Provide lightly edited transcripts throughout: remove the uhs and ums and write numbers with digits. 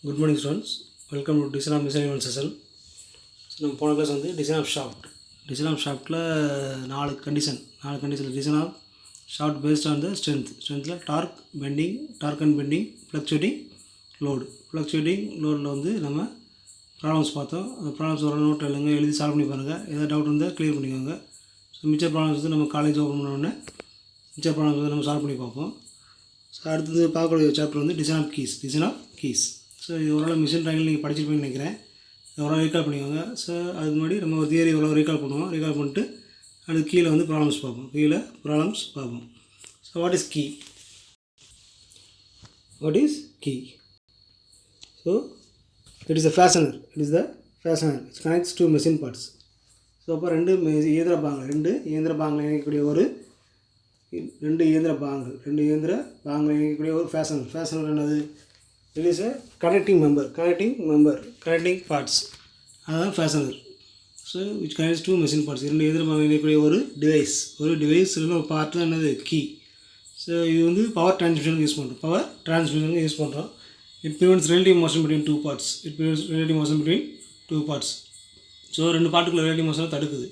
Good morning students. Welcome to Design of Missile session. So நம்ம போன class வந்து design of shaft. Design of ஷாஃப்ட்டில் நாலு condition design of shaft based on the ஸ்ட்ரென்த்தில் torque and bending fluctuating லோடில் வந்து நம்ம ப்ராப்ளம்ஸ் பார்த்தோம். அந்த ப்ராப்ளம்ஸ் வர நோட் எழுதி சால்வ் பண்ணி பாருங்கள். ஏதாவது டவுட் இருந்தால் க்ளியர் பண்ணிக்கோங்க. ஸோ மிச்ச ப்ராப்ளம்ஸ் வந்து நம்ம காலேஜ் ஓப்பன் பண்ணோடனே மிச்ச ப்ராப்ளம்ஸ் வந்து நம்ம சால்வ் பண்ணி பார்ப்போம். ஸோ அடுத்தது பார்க்கக்கூடிய சாப்டர் வந்து டிசைன் ஆஃப் கீஸ். ஸோ இது ஓரளவு மிஷின் ட்ராயிங்கில் நீங்கள் படிச்சிருப்பீங்கன்னு நினைக்கிறேன். ஓரளவு ரீகால் பண்ணிக்கோங்க. ஸோ அதுக்கு முன்னாடி நம்ம ஒரு தியரி ஓரளவு ரீகால் பண்ணிட்டு அதுக்கு கீழே வந்து ப்ராப்ளம்ஸ் பார்ப்போம். So what is key? So it is the fastener. It's connects to machine parts. So அப்போ ரெண்டு இயந்திர பாகங்கள் இணைக்கக்கூடிய ரெண்டு இயந்திர பாகங்கள் இணைக்கக்கூடிய ஒரு ஃபேஷனர் என்னது? It is a connecting parts. அதுதான் fastener. So which connects to machine parts. இரண்டு இயந்திர பாகங்கள் இணைக்கக்கூடிய ஒரு டிவைஸ் இல்லை ஒரு பார்ட் தான் என்னது? கீ. ஸோ இது வந்து பவர் டிரான்ஸ்மிஷனுக்கு யூஸ் பண்ணுறோம். It prevents relative motion between two parts. So ரெண்டு பார்ட்டுக்குள்ள relative motion தடுக்குது.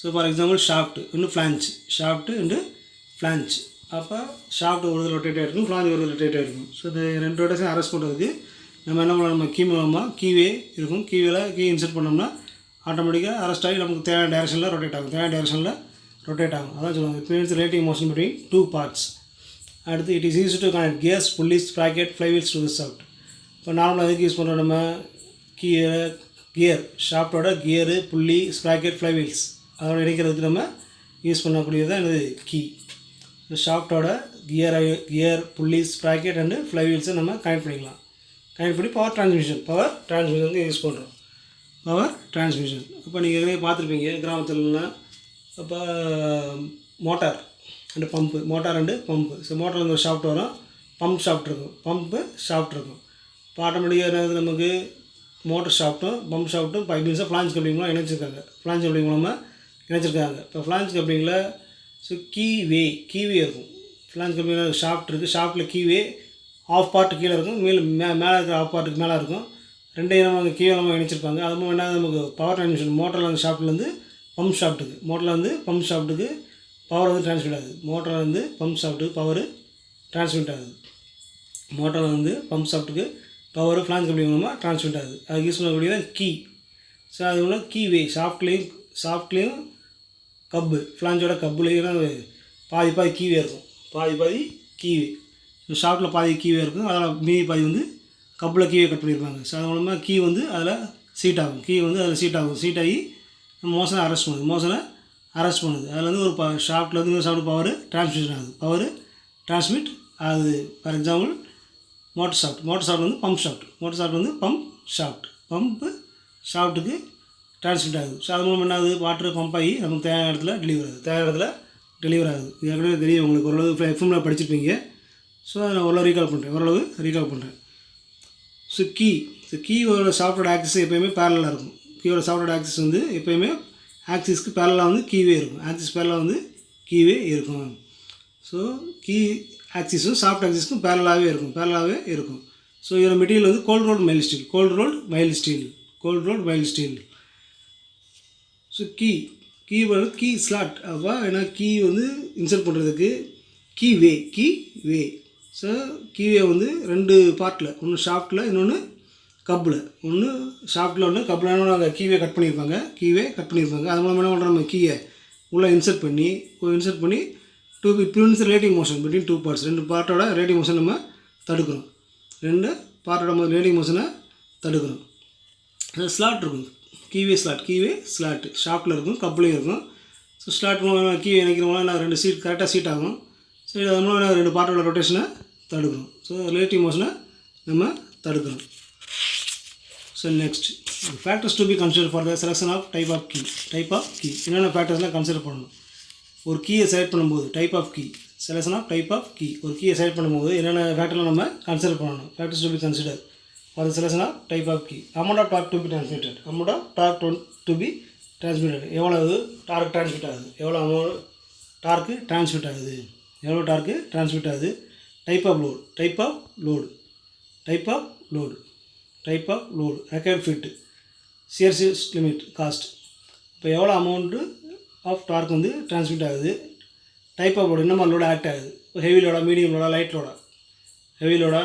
So for example shaft and flange. அப்போ ஷாஃப்ட் ஒரு ரொட்டேட் ஆகிருக்கும், ஃப்ளான்ச் ஒரு ரொட்டேட் ஆகிருக்கும். ஸோ இந்த ரெண்டு ரொட்டேஷன் அரெஸ்ட் பண்ணுறதுக்கு நம்ம என்ன பண்ணலாம்? நம்ம கீவே இருக்கும். கீ இன்சர்ட் பண்ணோம்னா ஆட்டோமேட்டிக்காக அரெஸ்ட் ஆகி நமக்கு தேவையான டேரக்ஷனில் ரொட்டேட் ஆகும். அதான் சொல்லுவாங்க. It means relative motion between two parts. அடுத்து it is use to connect gears, pulleys, sprocket, flywheels to the shaft. இப்போ நார்மலாக எதுக்கு யூஸ் பண்ணுறோம்? நம்ம ஷாஃப்டோட கியரு, புள்ளி, ஸ்ப்ராக்கெட், ஃப்ளைவீல்ஸ் அதோட இணைக்கிறதுக்கு நம்ம யூஸ் பண்ணக்கூடியது தான் இது கீ. ஷாஃப்டோட கியர், புள்ளி, ஸ்ப்ராக்கெட் அண்டு ஃப்ளைவீல்ஸை நம்ம கனெக்ட் பண்ணிக்கலாம். கனெக்ட் பண்ணி பவர் டிரான்ஸ்மிஷனுக்கு யூஸ் பண்ணுறோம். இப்போ நீங்கள் எதுலேயே பார்த்துருப்பீங்க கிராமத்துலலாம். அப்போ motor and pump. So motor வந்து ஒரு ஷாஃப்ட் வரும், பம்ப் ஷாஃப்ட் இருக்கும். இப்போ ஆட்டோமேட்டிக்காக என்னது? நமக்கு மோட்டர் ஷாஃப்ட்டும் பம்ப் ஷாஃப்ட்டும் பைப்பிங்ஸாக ஃப்ளான்ச் கப்ளிங் இணைச்சிருக்காங்க. இப்போ ஃப்ளான்ச் கப்ளிங்கில் ஸோ கீவே இருக்கும். ஃப்ளான்ச் கப்ளிங்கில் ஷாஃப்ட் இருக்குது. ஷாஃப்ட்டில் கீவே ஆஃப் பார்ட்டு கீழே இருக்கும், மேலே இருக்கிற ஆஃப் பார்ட்டுக்கு மேலே இருக்கும். ரெண்டையும் நம்ம அங்கே கீழே நம்ம இணைச்சிருப்பாங்க. அது மூலம் என்ன நமக்கு பவர் டிரான்ஸ்மிஷன் மோட்டரில் வந்து ஷாஃப்ட்லேருந்து பம்ப் ஷாஃப்ட்டுக்கு பவர் வந்து டிரான்ஸ்மிட் ஆகுது. மோட்டரில் வந்து பம்ப் ஷாஃப்ட்டுக்கு பவர் ஃப்ளான்ச் கப்ளிங் மூலமாக டிரான்ஸ்மிட் ஆகுது. அதுக்கு யூஸ் பண்ணக்கூடியதான் கீ. ஸோ அது மூலம் கீவே ஷாஃப்ட்லேயும் கப்பு, ஃப்ளான்ச்சோட கப்புலேயும் பாதி கீவே இருக்கும். ஷாஃப்ட்டில் பாதி கீவே இருக்கும். அதில் மீதி பாதி வந்து கப்பில் கீவே கட் பண்ணியிருப்பாங்க. ஸோ அது மூலமாக கீ வந்து அதில் சீட் ஆகி மோஷனை அரெஸ்ட் பண்ணுது. அதில் வந்து ஒரு ஷாஃப்ட்லேருந்து ஒரு ஷாஃப்ட் பவர் டிரான்ஸ்மிட் ஆகுது. ஃபார் எக்ஸாம்பிள் மோட்டர் ஷாஃப்ட் வந்து பம்ப் ஷாஃப்ட்டுக்கு டிரான்ஸ்மிட் ஆகுது. ஸோ அது மூலம் என்ன ஆகுது? வாட்டர் பம்ப் ஆகி நமக்கு தேவையான இடத்துல டெலிவர் ஆகுது. இது ஏற்கனவே தெரியும் உங்களுக்கு. ஓரளவு எஃப்எம்மில் படிச்சிருப்பீங்க. ஸோ அதை நான் ஓரளவு ரீகால் பண்ணுறேன். ஸோ கீயோட சாஃப்ட்வேர் ஆக்சிஸ் எப்போயுமே பேரலாக இருக்கும். கீயோட சாஃப்ட்வேர் ஆக்சிஸ் வந்து எப்போயுமே ஆக்சிஸ்க்கு பேரலாக வந்து கீவே இருக்கும். ஸோ கீ ஆக்சிஸும் சாஃப்ட் ஆக்சிஸ்க்கும் பேரலாகவே இருக்கும். ஸோ இதோட மெட்டீரியல் வந்து cold rolled mild steel. So key slot. அப்போ ஏன்னா கீ வந்து இன்சர்ட் பண்ணுறதுக்கு கீவே. ஸோ கீவே வந்து ரெண்டு பார்ட்டில், ஒன்று ஷாஃப்ட்டில் இன்னொன்று கப்பில். நாங்கள் கீவே கட் பண்ணியிருப்பாங்க. அது மூலம் என்ன பண்ணுறோம்? நம்ம கீயை உள்ளே இன்சர்ட் பண்ணி prevents relative motion between two parts. ரெண்டு பார்ட்டோட ரிலேட்டிவ் மோஷன் நம்ம தடுக்கிறோம். ஸ்லாட் இருக்கும். கீவே ஸ்லாட் ஷாஃப்ட்டில் இருக்கும், கப்லேயும் இருக்கும். ஸோ ஸ்லாட் மூலம் கீ இணைக்கிறவங்களாம் நான் ரெண்டு கரெக்டாக சீட் ஆகும். ஸோ அது மூலம் ரெண்டு பார்ட்டோட ரொட்டேஷனை தடுக்கிறோம். ஸோ ரிலேட்டிவ் மோஷனை நம்ம தடுக்கிறோம். So next factors to be consider for the selection of type of key. என்னென்ன ஃபேக்டர்ஸ்லாம் கன்சிடர் பண்ணணும்? ஒரு கீயை செலக்ட் பண்ணும்போது selection of type of key. ஒரு கீயை செலக்ட் பண்ணும்போது என்னென்ன ஃபேக்டர்லாம் நம்ம கன்சிடர் பண்ணணும்? Factors to be consider for the selection of type of key. Amount of torque to be transmitted. எவ்வளவு டார்க் டிரான்ஸ்மிட் ஆகுது, எவ்வளோ டார்க்கு டிரான்ஸ்மிட் ஆகுது. Type of load. Type of load, required fit, shear stress limit, cost. இப்போ எவ்வளோ amount of torque வந்து transmit ஆகுது, type of load என்ன மாதிரி லோடு ஆக்ட் ஆகுது, ஹெவி லோடா, மீடியம் லோடா, லைட் லோடா, ஹெவி லோடா,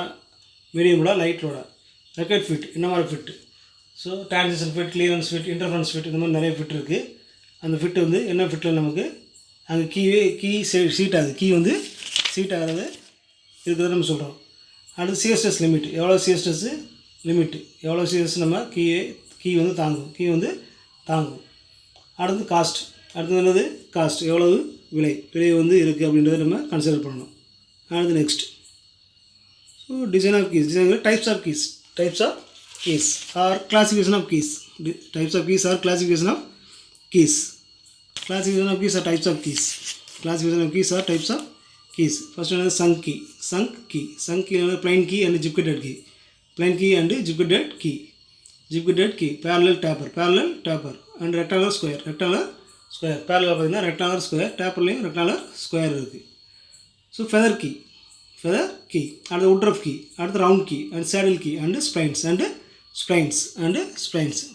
மீடியம் லோடா, லைட் லோடா, ரெக்யர்ட் ஃபிட் என்ன மாதிரி fit. So transition fit, clearance fit, interference fit, இந்த மாதிரி நிறைய ஃபிட் இருக்குது. அந்த ஃபிட்டு வந்து என்ன ஃபிட்டில் நமக்கு அங்கே கீ சீட் ஆகுது, கீ வந்து சீட் ஆகிறது இருக்கிறத நம்ம சொல்கிறோம். அடுத்து சிஎஸ்எஸ் லிமிட், எவ்வளோ சிஎஸ்எஸ் லிமிட்டு, எவ்வளோ சிஎஸ்எஸ் நம்ம கீ வந்து தாங்கும். அடுத்து காஸ்ட், அடுத்தது என்னது காஸ்ட், எவ்வளவு விலை வந்து இருக்குது அப்படின்றத நம்ம கன்சிடர் பண்ணணும். அடுத்து next. So design of keys, types of keys or classification of keys. Types of keys or classification of keys. Classification of keys or types of keys. Classification of keys or types of keys. First one is sunk key. Sunk key is plain key and zip-gated key. Plain key and zip-gated key. Zip-gated key. Parallel tapper and rectangular square. Parallel பார்த்தீங்கன்னா rectangular square. Tapperலையும் rectangular square இருக்குது. So feather key. அடுத்து woodruff key. அடுத்து round key and saddle key and spines.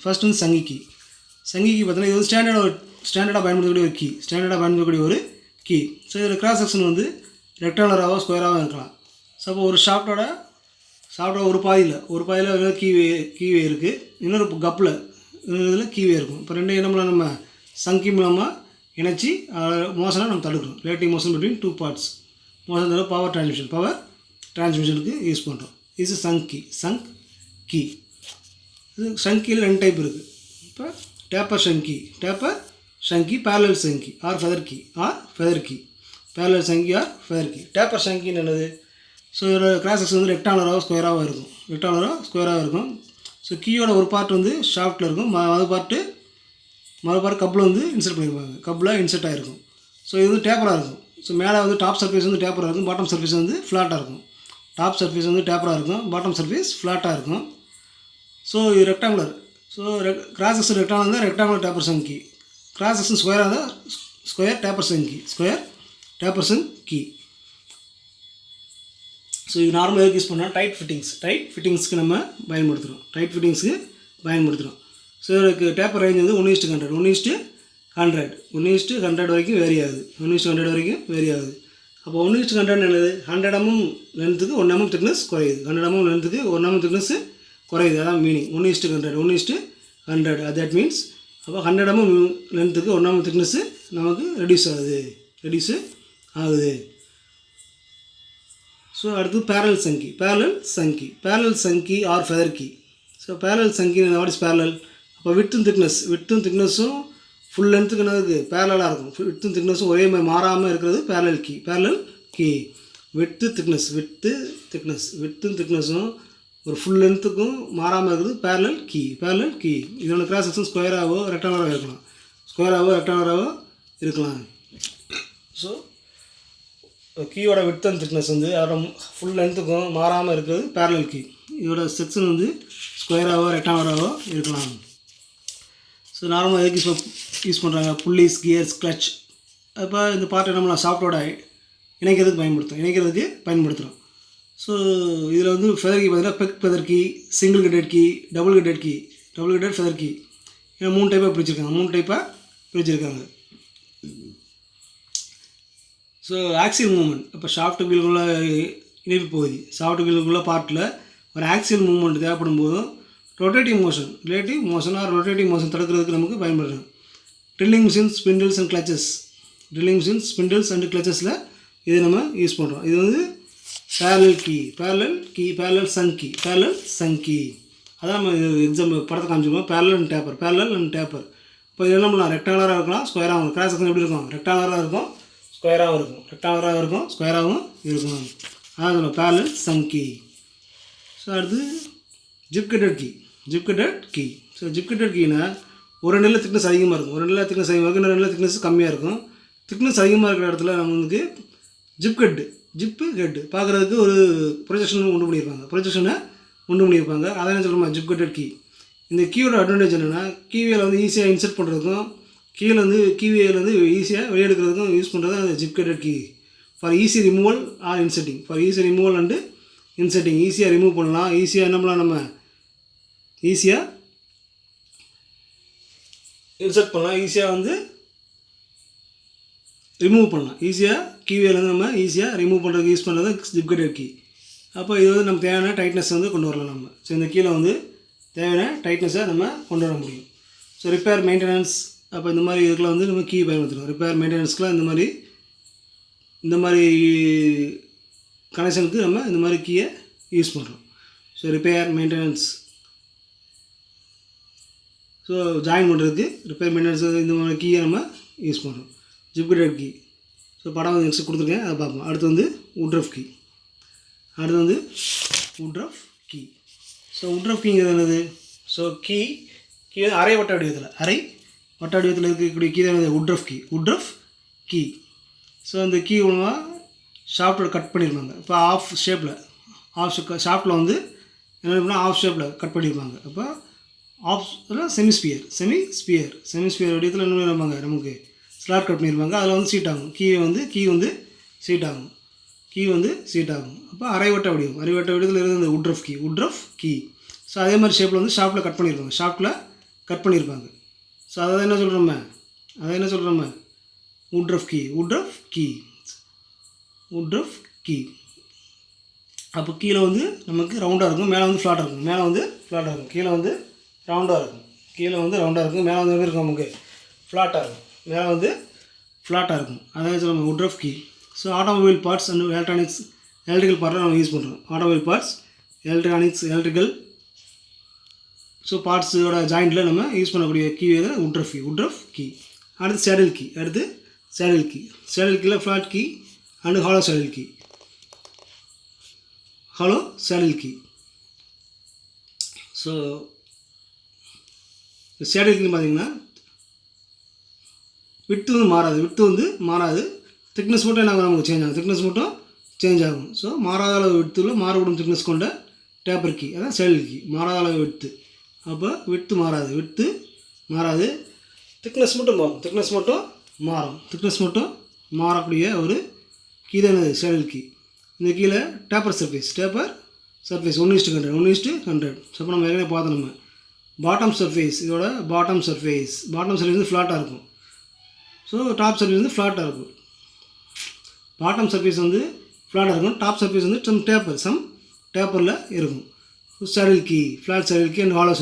First வந்து சங்கி key பார்த்தீங்கன்னா இது வந்து ஸ்டாண்டர்டாக பயன்படுத்தக்கூடிய ஒரு கீ. ஸோ இதில் கிராஸ் செக்ஷன் வந்து ரெக்டாங்குலராகவோ ஸ்கொயராகவும் இருக்கலாம். ஸோ அப்போ ஒரு ஷாஃப்டோட ஒரு பாதியில் கீவே இருக்குது, இன்னொரு கப்பில் இதில் கீவே இருக்கும். இப்போ ரெண்டு இடம்ல நம்ம சங்கி மூலமாக இணைச்சி மோஷனை நம்ம தடுக்கிறோம். Relative motion between two parts. Motion தவிர பவர் டிரான்ஸ்மிஷனுக்கு யூஸ் பண்ணுறோம். இது சங்க் கீ. இது ஷங்கியில் ரெண்டு டைப் இருக்குது. இப்போ taper ஷங்கி, parallel ஷங்கி R feather key. Parallel ஷங்கி R feather key. Taper ஷங்கின்னு என்னது? ஸோ இதோட கிராஸ் செக்ஷன் வந்து ரெக்டாங்குலராக ஸ்கொயராக இருக்கும். ஸோ கீயோட ஒரு பார்ட் வந்து ஷாஃப்ட்டில் இருக்கும், மறு பார்ட்டு கப்பில் வந்து இன்சர்ட் பண்ணியிருப்பாங்க, கப்பில் இன்சர்ட் ஆகிருக்கும். ஸோ இது வந்து டேப்பராக இருக்கும். ஸோ மேலே வந்து டாப் சர்ஃபேஸ் வந்து டேப்பராக இருக்கும், பாட்டம் சர்ஃபேஸ் வந்து ஃப்ளாட்டாக இருக்கும். டாப் சர்ஃபேஸ் வந்து டேப்பராக இருக்கும், பாட்டம் சர்ஃபேஸ் ஃப்ளாட்டாக இருக்கும். ஸோ இது rectangular. So cross section rectangular தான் ரெக்டாங்குலர் டேப்பர் ஷங்கி. கிராஸ் செக்ஷன் ஸ்கொயராக தான் ஸ்கொயர் டேப்பர் ஷங்கி. ஸோ இது நார்மலாக யூஸ் பண்ணால் டைட் ஃபிட்டிங்ஸ்க்கு நம்ம பயன்படுத்துகிறோம். ஸோ இதுக்கு டேப்பர் ரேஞ்ச் வந்து 1:100 வரைக்கும் வேரி ஆகுது. அப்போ 1:100 என்னது? 100 mm லென்த்துக்கு 1 mm திக்னஸ் குறையுது. 100 mm லென்த்துக்கு 1 mm திக்னஸ் குறையுது. அதான் மீனிங் 1:100. தட் மீன்ஸ் அப்போ 100 mm லென்த்துக்கு 1 mm திக்னஸ்ஸு நமக்கு ரெடியூஸ் ஆகுது. ஸோ அடுத்து parallel sunk key or feather key. So parallel sunk key what is parallel? அப்போ விட்டும் திக்னஸும் ஃபுல் லென்த்துக்கு என்னது பேரலாக இருக்கும். விட்டும் திக்னஸும் ஒரே மாதிரி மாறாமல் இருக்கிறது பேரலல் கீ. விட்டும் திக்னஸும் ஒரு ஃபுல் லென்த்துக்கும் மாறாமல் இருக்கிறது பேரலல் கீ. இதோட கிராஸ் செக்ஷன் ஸ்கொயராகவோ ரெக்டாங்குலராகவோ இருக்கலாம். ஸோ கீயோட விட்த் அண்ட் திக்னஸ் வந்து அதோட ஃபுல் லென்த்துக்கும் மாறாமல் இருக்கிறது பேரலல் கீ. இதோட செக்ஷன் வந்து ஸ்கொயராகவோ ரெக்டாங்குலராகவோ இருக்கலாம். ஸோ நார்மலாக எதுக்கு யூஸ் பண்ணுறாங்க? Pulleys, gears, clutch. அப்போ இந்த பார்ட்டை நம்ம சாஃப்ட்வேரோட இணைக்கிறதுக்கு பயன்படுத்துகிறோம். ஸோ இதில் வந்து ஃபெதர் கீ பார்த்தீங்கன்னா peg feather key, single cutted key, double cutted feather key. ஏன்னா 3 டைப்பாக பிரிச்சிருக்காங்க. ஸோ ஆக்சியல் மூவ்மெண்ட், இப்போ ஷாஃப்ட் வீலுக்குள்ள இணைப்பு பகுதி, ஷாஃப்ட் வீலுக்குள்ள பார்ட்டில் ஒரு ஆக்சியல் மூவ்மெண்ட் தேவைப்படும் போதும் ரொட்டேட்டிவ் மோஷன் தடுக்கிறதுக்கு நமக்கு பயன்படுறோம். ட்ரில்லிங் மிஷின்ஸ், ஸ்பிண்டில்ஸ் அண்ட் கிளச்சஸில் இதை நம்ம யூஸ் பண்ணுறோம். இது வந்து பேரலல் சங்கி. அதான் நம்ம எக்ஸாம்பிள் படத்தை காமிச்சிருக்கோம். Parallel and taper. இப்போ இது என்ன பண்ணலாம்? ரெக்டாங்குலராக இருக்கலாம், ஸ்கொயராகவும் இருக்கும். கிராஸ் செக்ஷன் எப்படி இருக்கும்? ரெக்டாங்குலராக இருக்கும், ஸ்கொயராகவும் இருக்கும். அதான் பேரலல் சங்கி. ஸோ அடுத்து ஜிப் கட்டட் கீ. ஸோ ஜிப் கட்டட் கீனா ஒரு நிலையில் திக்னஸ் அதிகமாக இருக்கும், இன்னொரு நிலையில் திக்னஸ் கம்மியாக இருக்கும். திக்னஸ் அதிகமாக இருக்கிற இடத்துல நமக்கு ஜிப்பு ஹெட்டு பார்க்குறதுக்கு ஒரு ப்ரொஜெக்ஷனை உண்டு பண்ணியிருப்பாங்க. அதை என்ன சொல்கிறோமா? Gib கட்டட் key. இந்த கீயோட அட்வான்டேஜ் என்னென்னா, கீவேல வந்து ஈஸியாக இன்சர்ட் பண்ணுறதுக்கும் கீவேல வந்து ஈஸியாக வெளியெடுக்கிறதுக்கும் யூஸ் பண்ணுறது அந்த gib கட்டட் key. For easy removal and inserting. ஈஸியாக ரிமூவ் பண்ணலாம், ஈஸியாக என்ன பண்ணலாம்? நம்ம ஈஸியாக இன்சர்ட் பண்ணலாம், ஈஸியாக வந்து ரிமூவ் பண்ணலாம். ஈஸியாக கீவேலேருந்து நம்ம ஈஸியாக ரிமூவ் பண்ணுறதுக்கு யூஸ் பண்ணுறது ஜிப் கட்டட் கீ. அப்போ இது வந்து நம்ம தேவையான டைட்னஸ் வந்து கொண்டு வரலாம் நம்ம. ஸோ இந்த கீழே வந்து தேவையான டைட்னஸை நம்ம கொண்டு வர முடியும். ஸோ ரிப்பேர் மெயின்டெனன்ஸ் அப்போ இந்த மாதிரி இதுக்கெலாம் வந்து நம்ம கீ பயன்படுத்துகிறோம். ரிப்பேர் மெயின்டெனன்ஸ்க்குலாம் இந்த மாதிரி கனெக்ஷனுக்கு நம்ம இந்த மாதிரி கீயை யூஸ் பண்ணுறோம். So repair maintenance, so join பண்ணுறதுக்கு ரிப்பேர் மெயின்டெனன்ஸ் இந்த மாதிரி கீயை நம்ம யூஸ் பண்ணுறோம். Zip கட்டட் key. ஸோ படம் வந்து நெக்ஸ்ட் கொடுத்துருக்கேன், அதை பார்ப்போம். அடுத்து வந்து வுட்ரஃப் கீ. ஸோ வுட்ரஃப் கீங்கிறது என்னது? ஸோ கீ அரை வட்ட வடிவத்தில் இருக்கக்கூடிய கீ தான் என்னது? வுட்ரஃப் கீ. ஸோ அந்த கீ மூலமாக ஷாஃப்ட்டில் கட் பண்ணியிருப்பாங்க. இப்போ ஷாஃப்ட்டில் வந்து என்ன பண்ணால் ஆஃப் ஷேப்பில் கட் பண்ணியிருப்பாங்க. அப்போ செமிஸ்பியர் வடிவத்தில் என்ன பண்ணியிருப்பாங்க, நமக்கு ஸ்லாட் கட் பண்ணியிருப்பாங்க. அதில் வந்து சீட் ஆகும். கீ வந்து சீட் ஆகும். அப்போ அரை வட்ட வடிவத்தில் இருந்து இந்த வுட்ரஃப் கீ. ஸோ அதே மாதிரி ஷேப்பில் வந்து ஷாஃப்ட்டில் கட் பண்ணியிருப்பாங்க. ஸோ அதை என்ன சொல்கிறோம்? வுட்ரஃப் கீ. அப்போ கீழே வந்து நமக்கு ரவுண்டாக இருக்கும், மேலே வந்து ஃப்ளாட்டாக இருக்கும். கீழே வந்து ரவுண்டாக இருக்கும், மேலே வந்து எப்படி இருக்கும், நமக்கு ஃப்ளாட்டாக இருக்கும். அதான் சொல்லுவாங்க woodruff key. So automobile parts and electrical பார்ட்டில் நம்ம யூஸ் பண்ணுறோம். ஆட்டோமொபைல் பார்ட்ஸ், எலக்ட்ரிக்கல் ஸோ பார்ட்ஸோட ஜாயிண்டில் நம்ம யூஸ் பண்ணக்கூடிய கீ வுட்ரஃப் கீ. அடுத்து சேடில் கீயில் flat key and hollow saddle key. So saddle key பார்த்திங்கன்னா விட்டு வந்து மாறாது. திக்னஸ் மட்டும் என்ன நமக்கு சேஞ்ச் ஆகும். ஸோ மாறாத அளவு விட்டுள்ள மாறுபடும் திக்னஸ் கொண்ட டேப்பர் கீ, அதான் சேடில் கீ. மாறாத அளவு விட்டு, அப்போ விட்டு மாறாது. திக்னஸ் மட்டும் மாறக்கூடிய ஒரு கீ தான் என்னது? Saddle key. இந்த கீழே டேப்பர் சர்ஃபேஸ் 1:100. ஸோ அப்போ நம்ம ஏற்கனவே பார்த்தோம். நம்ம பாட்டம் சர்ஃபேஸ் வந்து ஃப்ளாட்டாக இருக்கும். ஸோ டாப் சர்ஃபேஸ் வந்து ஃப்ளாட்டாக இருக்கும். பாட்டம் சர்ஃபேஸ் வந்து ஃப்ளாட்டாக இருக்கும், டாப் சர்ஃபேஸ் வந்து சம் டேப்பரில் இருக்கும். Saddle key, flat saddle key and hollow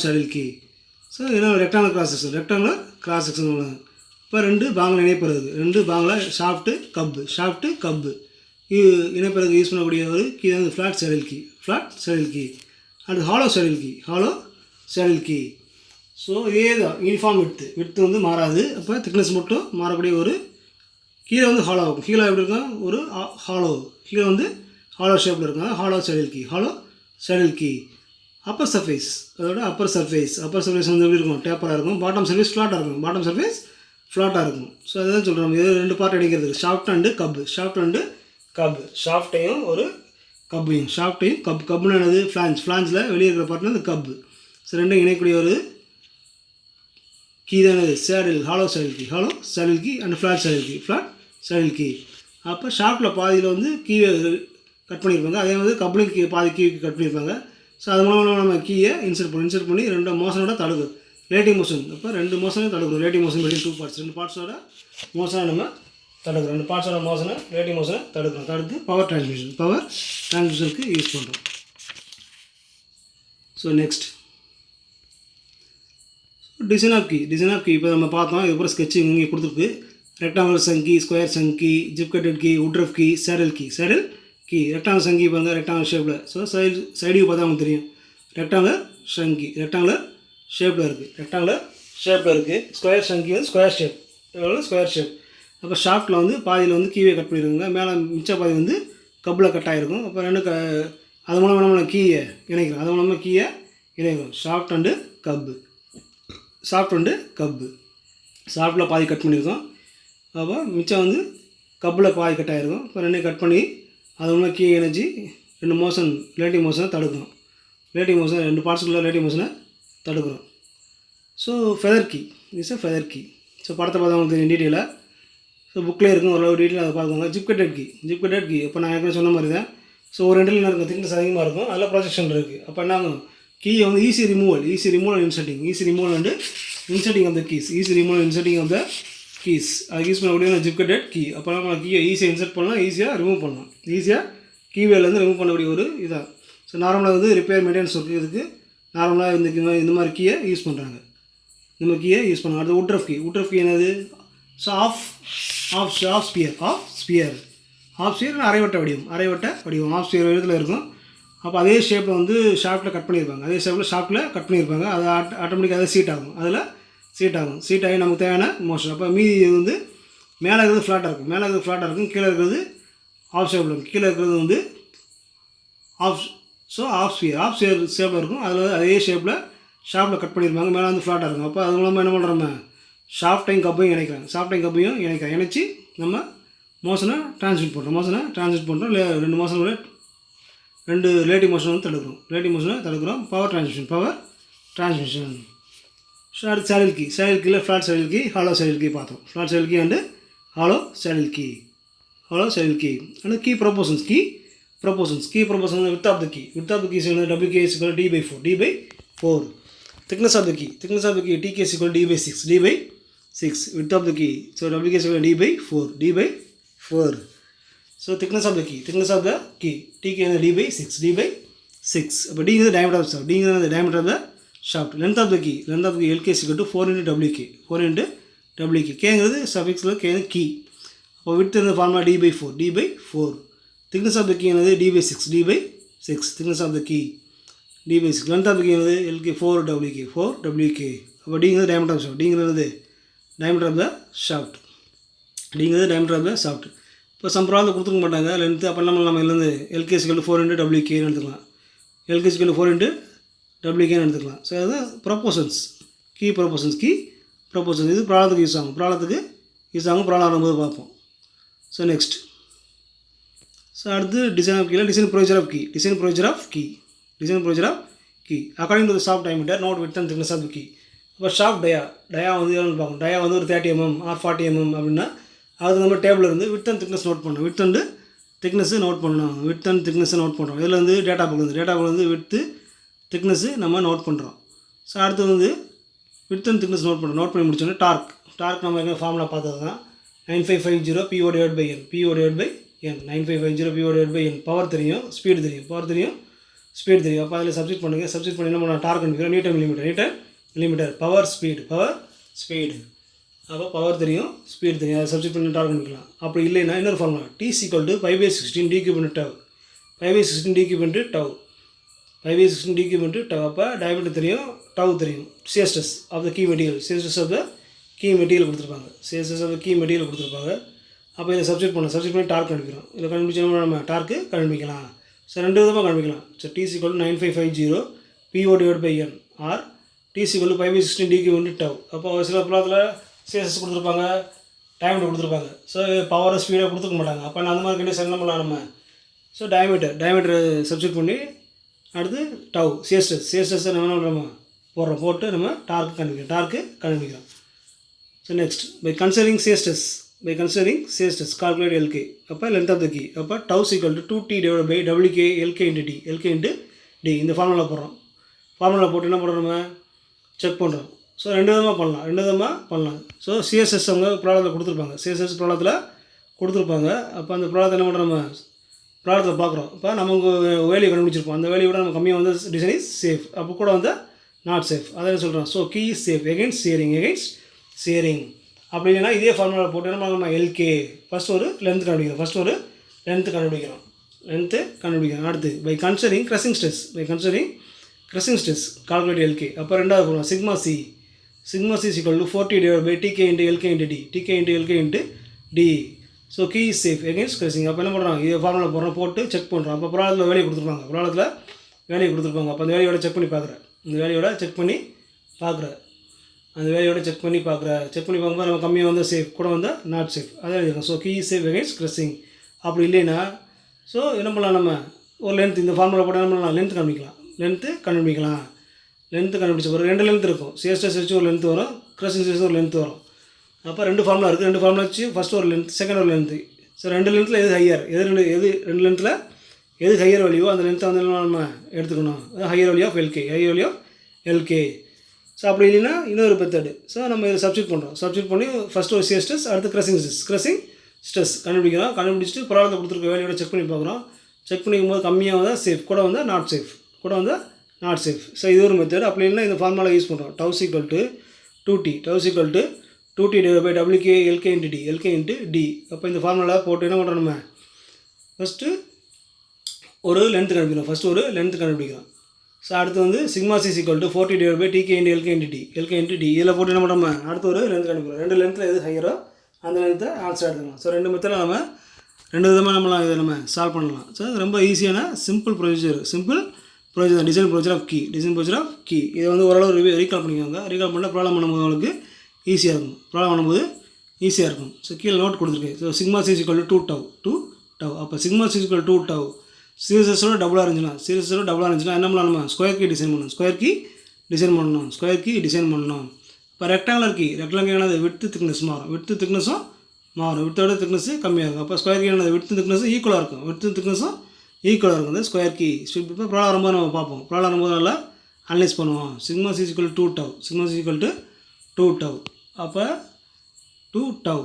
saddle key. So இதெல்லாம் ரெக்டாங்குலர் கிராஸ் செக்ஷன் உள்ளது. இப்போ ரெண்டு பாங்கில் இணைப்பதற்கு ஷாஃப்ட்டு கப்பு இணைப்பதற்கு யூஸ் பண்ணக்கூடிய ஒரு கீ தான் flat saddle key and hollow saddle key. So இதே தான் யூனிஃபார்ம் விட்த்து வந்து மாறாது. அப்போ திக்னஸ் மட்டும் மாறக்கூடிய ஒரு கீழே வந்து ஹாலோ இருக்கும். கீழே எப்படி இருக்கும்? ஒரு கீழே வந்து ஹாலோ ஷேப்பில் இருக்கும். Hollow saddle key. Upper surface வந்து எப்படி இருக்கும்? டேப்பராக இருக்கும். பாட்டம் சர்ஃபேஸ் ஃப்ளாட்டாக இருக்கும். ஸோ அதுதான் சொல்கிறோம். இது ரெண்டு பார்ட் அடிக்கிறதுக்கு ஷாஃப்ட் அண்டு கப்பு. ஷாஃப்ட்டையும் கப்புன்னு என்னது? ஃப்ளான்ஸில் வெளியே இருக்கிற பார்ட்னா இந்த கப்பு. ஸோ ரெண்டும் இணைக்கூடிய ஒரு கீ தான் என்னது? Hollow saddle key and flat saddle key. அப்போ ஷாஃப்ட்டில் பாதியில் வந்து கீயை கட் பண்ணியிருப்பாங்க, அதே மாதிரி கப்ளிங் பாதி கீ கட் பண்ணியிருப்பாங்க. ஸோ அது மூலமாக நம்ம கீயை இன்சர்ட் பண்ணி ரெண்டு மோஷனோட தடுக்கும். Relative motion. அப்போ ரெண்டு மோஷனையும் தடுக்கிறோம். Relative motion between 2 parts. ரெண்டு பார்ட்ஸோட மோஷனை நம்ம தடுக்கிறோம். ரிலேட்டிவ் மோஷனை தடுத்து பவர் டிரான்ஸ்மிஷனுக்கு யூஸ் பண்ணுறோம். So next design of key. இப்போ நம்ம பார்த்தோம். இதுக்கப்புறம் ஸ்கெட்சிங் இங்கே கொடுத்துருக்கு. Rectangular sunk key, square sunk key, gib கட்டட் key, woodruff key, saddle key. Rectangular sunk key பாருங்கள், ரெக்டாங்குலர் ஷேப்பில். ஸோ சைடு பார்த்தா நமக்கு தெரியும். ரெக்டாங்குலர் ஷேப்பில் இருக்குது. ஸ்கொயர் சங்கி வந்து ஸ்கொயர் ஷேப். அப்போ ஷாஃப்ட்டில் வந்து பாதியில் வந்து கீயை கட் பண்ணிடுவாங்க. மேலே மிச்ச பாதி வந்து கப்பில் கட் ஆகிருக்கும். அப்போ ரெண்டு அது மூலமாக நம்ம கீயை இணைக்கிறோம். Shaft and cup. ஷாஃப்ட்டில் பாதி கட் பண்ணியிருக்கோம். அப்போ மிச்சம் வந்து கப்பில் பாதி கட் ஆகிருக்கும். இப்போ ரெண்டையும் கட் பண்ணி அது மூலமாக கீ இணைச்சி ரெண்டு ரிலேட்டிவ் மோஷனை தடுக்கிறோம். ரெண்டு பார்ட்ஸுக்குள்ள ரிலேட்டிவ் மோஷனை தடுக்கிறோம். So feather key. ஸோ படத்தை பார்த்தவங்களுக்கு தெரியும் டீட்டெயிலாக. ஸோ புக்கில் இருக்கும் ஓரளவு டீட்டெயில் அதை பார்க்குவாங்க. Zip கட்டட் key. இப்போ நான் ஏற்கனவே சொன்ன மாதிரி தான் ஸோ ஒரு ரெண்டில் என்ன இருக்கும், திக்னஸ் அதிகமாக இருக்கும், அதில் ப்ரொஜெக்ஷன் இருக்குது. அப்போ என்ன ஆகும், கீயை வந்து easy removal and inserting and inserting of the keys, easy removal inserting of the keys. அது யூஸ் பண்ணக்கூடிய ஜிப் கட்டட் கீ. அப்போ நம்ம கீயை ஈஸியாக இன்சர்ட் பண்ணலாம், ஈஸியாக ரிமூவ் பண்ணலாம், ஈஸியாக கீவேலேருந்து ரிமூவ் பண்ணக்கூடிய ஒரு இதான். ஸோ நார்மலாக வந்து ரிப்பேர் மெயின்டெனன்ஸ் ஒர்க்கு இதுக்கு நார்மலாக இந்த மாதிரி கீயை யூஸ் பண்ணுறாங்க. இந்த மாதிரி கீயை யூஸ் பண்ணுறாங்க. அடுத்து உட் ரஃப் கீ என்னது, ஸோ ஆஃப் ஸ்பியர் அரைவட்ட வடிவம் ஆஃப் ஸ்பியர் வடிவத்தில் இருக்கும். அப்போ அதே ஷேப்பில் வந்து ஷாஃப்ட்டில் கட் பண்ணியிருப்பாங்க, அது ஆட்டோமேட்டிக்காக அதை சீட் ஆகும், சீட் ஆகி நமக்கு தேவையான மோஷன். அப்போ மீதி வந்து மேலே இருக்கிறது ஃப்ளாட்டாக இருக்கும், கீழே இருக்கிறது ஆஃப் ஷேப்பில் இருக்கும், கீழே இருக்கிறது வந்து ஆஃப் ஸ்பியர் ஷேப்பில் இருக்கும். அதில் அதே ஷாஃப்ட்டில் கட் பண்ணியிருப்பாங்க, மேலே வந்து ஃப்ளாட்டாக இருக்கும். அப்போ அது மூலமாக என்ன பண்ணுறோம், ஷாஃப்ட்டையும் கப்பையும் இணைக்கிறாங்க, இணைச்சி நம்ம மோஷனை ட்ரான்ஸ்மிட் பண்ணுறோம். ரெண்டு மோஷன் ரெண்டு ரிலேட்டிவ் மோஷன் வந்து தடுக்கிறோம். Power transmission. ஸோ அடுத்து சேடில் கீயில் flat saddle key, hollow saddle key பார்த்தோம். Flat saddle key and hollow saddle key and key proportions with of the key WK is equal to D/4. Thickness of the key TK is equal to D/6 width of the key, so WK is equal to D/4. So thickness of the key TK is D/6. அப்போ D is the diameter of the shaft. Length of the key LK is equal to 4 into WK. K is suffixல் K is key. அப்போ width in the formula D/4. Thickness of the key is D/6. Thickness of the key D/6. Length of the key is LK 4 WK. அப்போ D is the diameter of the shaft. D is the diameter of the shaft. இப்போ some problem கொடுத்துக்க மாட்டாங்க length. அப்போ நம்ம இதுலேருந்து LK is equal to 4 into WK எடுத்துக்கலாம். LK is equal to 4 into WK எடுத்துக்கலாம். So அது proportions key proportions இது ப்ராப்ளத்துக்கு யூஸ் ஆகும், ப்ராப்ளம் வரும்போது பார்ப்போம். ஸோ நெக்ஸ்ட் அடுத்து design procedure of key according to the shaft diameter note width and thickness of the key. இப்போ ஷாஃப்ட் டயா வந்து எவ்வளோன்னு பார்க்கணும். டயா வந்து ஒரு 30 mm or 40 mm அப்படின்னா அது நம்ம டேபிளில் இருந்து width and thickness நோட் பண்ணணும். width and thickness நோட் பண்ணுறோம். இதில் வந்து டேட்டா புக் வந்து width thickness நம்ம நோட் பண்ணுறோம். ஸோ அடுத்து வந்து width and thickness நோட் பண்ணி முடிச்சோன்னே டார்க் நம்ம எங்கே ஃபார்முலா பார்த்தது தான் 9550 PO/N 9550 PO/N. பவர் தெரியும், ஸ்பீடு தெரியும். அப்போ அதில் சப்ஸ்டிட் பண்ணி என்ன பண்ண டார்க் கண்டுபிடிக்கிறோம். Newton millimetre. பவர் ஸ்பீடு அப்போ பவர் தெரியும், ஸ்பீடு தெரியும், அதை சப்ஸ்டிட் பண்ணி டார்க் கண்டுபிடிக்கலாம். அப்படி இல்லைன்னா இன்னொரு formula T is equal to π/16 d³ into tau. π/16 d³ into tau. அப்போ டயமீட்டர் தெரியும், டவு தெரியும். CSS of the key material கொடுத்துருப்பாங்க. அப்போ இதை சப்ஸ்டிட் பண்ணி டார்க் கண்டுபிடிக்கிறோம். இதில் கண்டுபிடிச்சோம்னா நம்ம டார்க்கு கண்டுபிடிக்கலாம். ஸோ ரெண்டு விதமாக கண்டுபிடிக்கலாம். So T is equal to 9550 PO/N or T is equal to π/16 d³ into tau. அப்போ சில ப்ராப்ளத்தில் CSS கொடுத்துருப்பாங்க, டயமீட்டர் கொடுத்துருப்பாங்க. ஸோ பவரை ஸ்பீடாக கொடுத்துக்க மாட்டாங்க. அப்போ அந்த மாதிரி கண்டிஷன் என்ன பண்ணலாம் நம்ம. ஸோ டயமீட்டர் சப்ஸ்டிட் பண்ணி அடுத்து டவு CSS நம்ம போட்டு நம்ம டார்க்கு கண்டுபிடிக்கிறோம். So next by considering CSS calculate LK. அப்போ லென்த் ஆஃப் த கீ. அப்போ tau is equal to 2T/WK LK into D. இந்த ஃபார்முலா போட்டு என்ன பண்ணுறோம், நம்ம செக் பண்ணுறோம். ஸோ ரெண்டு விதமாக பண்ணலாம். ஸோ CSS அவங்க ப்ராப்ளத்தில் கொடுத்துருப்பாங்க. அப்போ அந்த ப்ராப்ளத்தை என்ன பண்ணுறோம், நம்ம ப்ராப்ளத்தில் பார்க்குறோம். இப்போ நமக்கு வேல்யூ கண்டுபிடிச்சிருப்போம். அந்த வேல்யூ விட நம்ம கம்மியாக வந்து டிசைன் இஸ் சேஃப், அப்போ கூட வந்து நாட் சேஃப். அதை சொல்கிறோம். So key is safe against shearing. அப்படி இல்லைன்னா இதே ஃபார்முலா போட்டு நம்ம LK ஃபஸ்ட்டு ஒரு லென்த்து கண்டுபிடிக்கிறோம். அடுத்து by considering crushing stress calculate LK. அப்போ ரெண்டாவது formula sigma C is equal to 40/TK into LK into D. So key is safe against crushing. அப்போ என்ன பண்ணுறோம், இது ஃபார்முலா போட்டு செக் பண்ணுறோம். அப்போ ப்ராப்ளத்தில் வேல்யூ கொடுத்துருப்பாங்க. அப்போ அந்த வேல்யூவோட செக் பண்ணி பார்க்குறேன். செக் பண்ணி பார்க்கும்போது நம்ம கம்மியாக வந்து சேஃப், கூட வந்து நாட் சேஃப். அதான் எழுதிருக்கோம். So key is safe against crushing. அப்படி இல்லைன்னா ஸோ என்ன பண்ணலாம், நம்ம ஒரு லென்த் இந்த ஃபார்முலா போட்டு என்ன பண்ணலாம், லென்த்து கண்டுபிடிக்கலாம். கண்டுபிடிச்ச பிறகு ரெண்டு லென்த் இருக்கும். CSS வச்சு ஒரு லென்த் வரும், க்ரஷிங் ஸ்ட்ரெஸ் ஒரு லென்த் வரும். அப்போ ரெண்டு ஃபார்முலா இருக்குது. ரெண்டு ஃபார்முலா வச்சு ஃபஸ்ட்டு ஒரு லென்த், செகண்ட் ஒரு லென்த்து. ஸோ ரெண்டு லென்த்தில் எது ஹையர், ரெண்டு லென்த்தில் எது ஹையர் வேல்யூவோ அந்த லென்த்தை வந்து நம்ம எடுத்துக்கணும். Higher value of LK, higher value of LK. So அப்படி இல்லைன்னா இன்னொரு மெத்தடு. ஸோ நம்ம இதை சப்ஸ்டியூட் பண்ணுறோம். சப்ஸ்டியூட் பண்ணி ஃபஸ்ட்டு ஒரு சியர் ஸ்ட்ரெஸ், அடுத்து கிரசிங் ஸ்ட்ரெஸ் கண்டுபிடிக்கிறோம். கண்டுபிடிச்சிட்டு ப்ராப்ளத்தை கொடுத்துருக்க வேல்யூவோட செக் பண்ணி பார்க்குறோம். செக் பண்ணிக்கும் போது கம்மியாக வந்தால் சேஃப், கூட வந்தால் நாட் சேஃப், கூட வந்தால் நாட் சேஃப். ஸோ இது ஒரு மெத்தட். அப்படி இல்லைன்னா இந்த ஃபார்முலா யூஸ் பண்ணுறோம். Tau equal to 2t, tau equal to 2t divide by WK LK into D, LK into D. அப்போ இந்த ஃபார்முலா போட்டு என்ன பண்ணுறோம், நம்ம ஃபஸ்ட்டு ஒரு லென்த்து கண்டுபிடிக்கிறோம். ஸோ அடுத்து வந்து sigma C equal to 40 divide by TK into LK into D, LK into D. இதில் போட்டு என்ன பண்ணுறோம், அடுத்து ஒரு லென்த் கண்டுபிடிக்கிறோம். ரெண்டு லென்த்தில் எது ஹையரோ அந்த லென்த்தை ஆன்சர் எடுத்துக்கலாம். ஸோ ரெண்டு மெத்தடில் நம்ம ரெண்டு விதமாக இதை நம்ம சால்வ் பண்ணலாம். ஸோ ரொம்ப ஈஸியான சிம்பிள் ப்ரொசீஜர் தான். Design procedure of key. இதை வந்து ஓரளவு ரீகால் பண்ணிக்கோங்க. ரீகால் பண்ணால் ப்ராப்ளம் பண்ணும்போது உங்களுக்கு ஈஸியாக இருக்கும். ஸோ கீழே நோட் கொடுத்துருக்கேன். So sigma C equal to 2 tau. அப்போ சிக்மா சி ஈக்குவல் 2 டவ் சீரியஸோட டபுளாக இருந்துச்சுன்னா என்ன பண்ணலாம், நம்ம ஸ்கொயர் கீ டிசைன் பண்ணணும். இப்போ ரெக்டாங்குலர் கீ என்னது, விட்த்து திக்னஸ் மாறும். விட்டோட திக்னஸ் கம்மியாக இருக்கும். அப்போ ஸ்கொயர் கீ என்னது, விட்த்து திக்னஸ் ஈக்குவலாக இருக்கும். இந்த ஸ்கொயர் கீ இப்போ ப்ராப்ளம் வரும்போது நம்ம பார்ப்போம். ப்ராப்ளம் வரும்போது நல்லா அனலைஸ் பண்ணுவோம். Sigma C equal 2 tau. அப்போ 2 டவ்.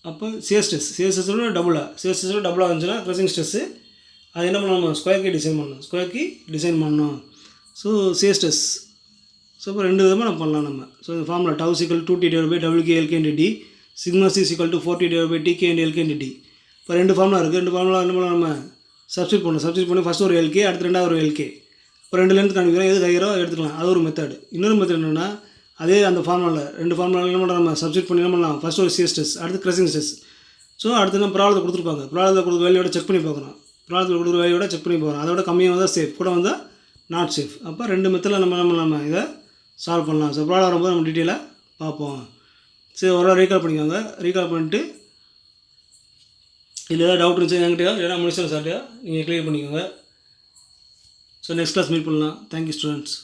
அப்போ சியர் ஸ்ட்ரெஸ்ஸோட டபுளாக இருந்துச்சுன்னா கிரசிங் ஸ்ட்ரெஸ்ஸு. அது என்ன பண்ணணும், ஸ்கொயர் கீ டிசைன் பண்ணணும். So shear stress. ஸோ இப்போ ரெண்டு விதமாக நம்ம பண்ணலாம் நம்ம. ஸோ இந்த formula tau equal 2t divide by WK LK into D, sigma C equal to 40 divide by TK into LK into D. இப்போ ரெண்டு ஃபார்முலா இருக்குது. ரெண்டு ஃபார்முலா என்ன பண்ணலாம், நம்ம சப்ஸ்டியூட் பண்ணி ஃபஸ்ட்டு ஒரு LK, அடுத்து ரெண்டாவது ஒரு LK. இப்போ ரெண்டு லென்த் காணிக்கிறோம், எது ஹையரோ எடுத்துக்கலாம். அது ஒரு மெத்தட். இன்னொரு மெத்தட் என்னென்னா, அதே அந்த ஃபார்முலாவில் ரெண்டு ஃபார்முலா என்ன பண்ணுறோம், நம்ம சப்ஸ்டியூட் பண்ணி என்ன பண்ணலாம், ஃபஸ்ட்டு ஒரு சியர் ஸ்ட்ரெஸ், அடுத்து கிரசிங் ஸ்ட்ரெஸ். ஸோ அடுத்து நம்ம ப்ராப்ளத்தை கொடுத்துருப்பாங்க. ப்ராப்ளத்தை கொடுக்குற வேல்யூவோட செக் பண்ணி பார்க்குறோம். அதோட கம்மியாக வந்தால் சேஃப், கூட வந்தால் நாட் சேஃப். அப்போ ரெண்டு மெத்தடில் நம்ம இதை சால்வ் பண்ணலாம். ஸோ ப்ராப்ளம் வரும்போது நம்ம டீட்டெயிலாக பார்ப்போம். சரி, ஒரு ரீகால் பண்ணிட்டு இதில் ஏதாவது டவுட் இருந்துச்சு என்கிட்டயா, இல்லைனா முடிச்சு சார்ட்டையா நீங்கள் கிளியர் பண்ணிக்கோங்க. ஸோ நெக்ஸ்ட் கிளாஸ் மீட் பண்ணலாம். Thank you students.